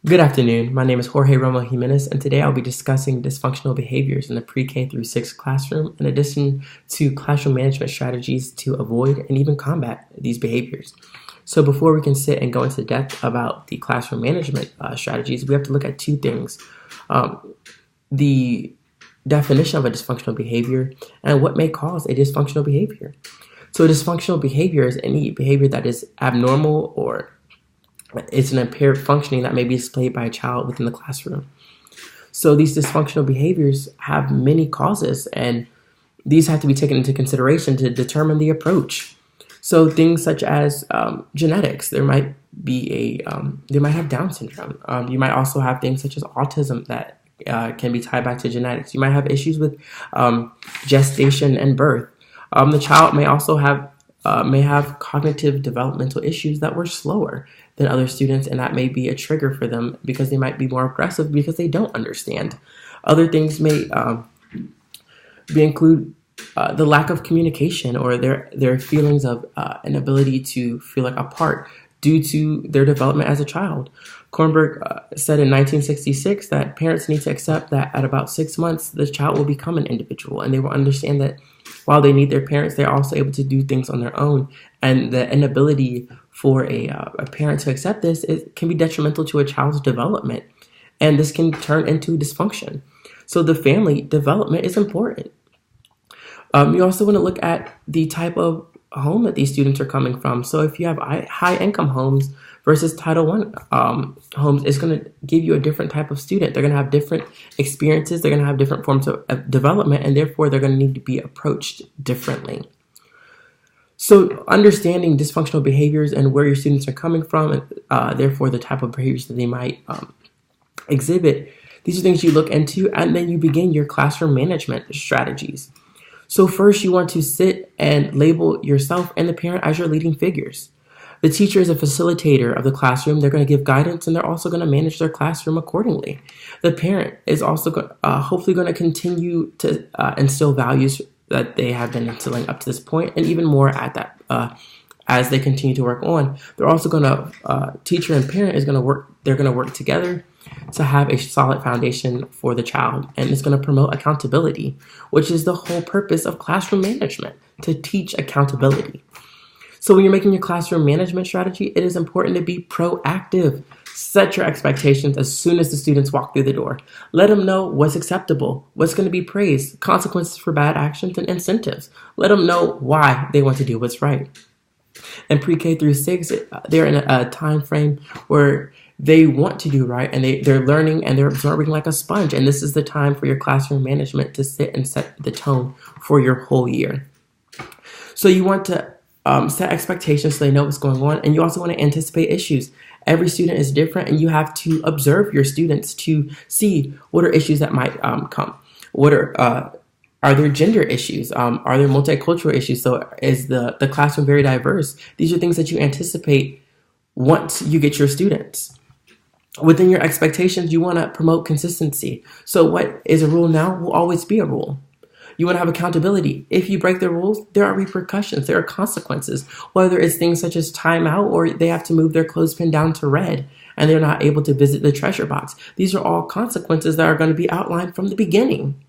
Good afternoon. My name is Jorge Romo Jimenez, and today I'll be discussing dysfunctional behaviors in the pre-K through 6 classroom, in addition to classroom management strategies to avoid and even combat these behaviors. So before we can sit and go into depth about the classroom management strategies, we have to look at two things. The definition of a dysfunctional behavior and what may cause a dysfunctional behavior. So a dysfunctional behavior is any behavior that is abnormal or it's an impaired functioning that may be displayed by a child within the classroom. So these dysfunctional behaviors have many causes, and these have to be taken into consideration to determine the approach. So things such as genetics, they might have Down syndrome. You might also have things such as autism that can be tied back to genetics. You might have issues with gestation and birth. The child may also have cognitive developmental issues that were slower than other students, and that may be a trigger for them because they might be more aggressive because they don't understand. Other things may include the lack of communication or their feelings of inability to feel like a part due to their development as a child. Kornberg said in 1966 that parents need to accept that at about 6 months, the child will become an individual, and they will understand that while they need their parents, they're also able to do things on their own. And the inability for a parent to accept this can be detrimental to a child's development, and this can turn into dysfunction. So the family development is important. You also want to look at the type of home that these students are coming from. So if you have high-income homes versus Title I homes, it's going to give you a different type of student. They're going to have different experiences. They're going to have different forms of development, and therefore they're going to need to be approached differently. So understanding dysfunctional behaviors and where your students are coming from, and therefore the type of behaviors that they might exhibit, these are things you look into, and then you begin your classroom management strategies. So first, you want to sit and label yourself and the parent as your leading figures. The teacher is a facilitator of the classroom. They're going to give guidance, and they're also going to manage their classroom accordingly. The parent is also hopefully going to continue to instill values that they have been instilling up to this point, and even more at that as they continue to work on. They're also going to teacher and parent is going to work. They're going to work together to have a solid foundation for the child, and it's going to promote accountability, which is the whole purpose of classroom management, to teach accountability. So when you're making your classroom management strategy, it is important to be proactive. Set your expectations as soon as the students walk through the door. Let them know what's acceptable, what's going to be praised, consequences for bad actions, and incentives. Let them know why they want to do what's right. In pre-K through 6, they're in a time frame where they want to do right, and they're learning and they're absorbing like a sponge. And this is the time for your classroom management to sit and set the tone for your whole year. So you want to set expectations so they know what's going on, and you also want to anticipate issues. Every student is different, and you have to observe your students to see what are issues that might come. What are there gender issues? Are there multicultural issues? So is the classroom very diverse? These are things that you anticipate once you get your students. Within your expectations, you want to promote consistency. So what is a rule now will always be a rule. You want to have accountability. If you break the rules, there are repercussions. There are consequences, whether it's things such as timeout or they have to move their clothespin down to red and they're not able to visit the treasure box. These are all consequences that are going to be outlined from the beginning.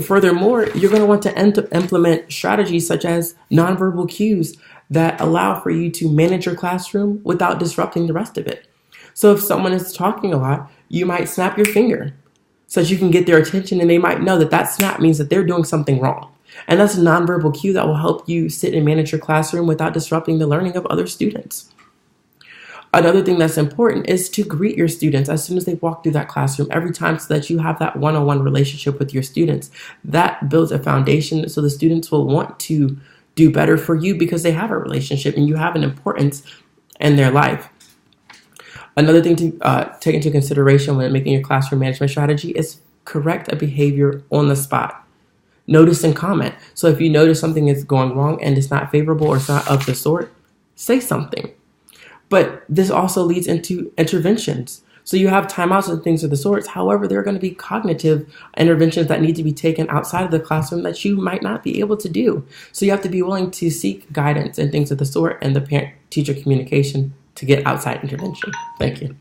Furthermore, you're going to want to implement strategies such as nonverbal cues that allow for you to manage your classroom without disrupting the rest of it. So if someone is talking a lot, you might snap your finger so that you can get their attention, and they might know that that snap means that they're doing something wrong. And that's a nonverbal cue that will help you sit and manage your classroom without disrupting the learning of other students. Another thing that's important is to greet your students as soon as they walk through that classroom every time, so that you have that one-on-one relationship with your students. That builds a foundation so the students will want to do better for you because they have a relationship and you have an importance in their life. Another thing to take into consideration when making your classroom management strategy is correct a behavior on the spot. Notice and comment. So if you notice something is going wrong and it's not favorable or it's not of the sort, say something. But this also leads into interventions. So you have timeouts and things of the sorts. However, there are going to be cognitive interventions that need to be taken outside of the classroom that you might not be able to do. So you have to be willing to seek guidance and things of the sort and the parent-teacher communication to get outside intervention. Thank you.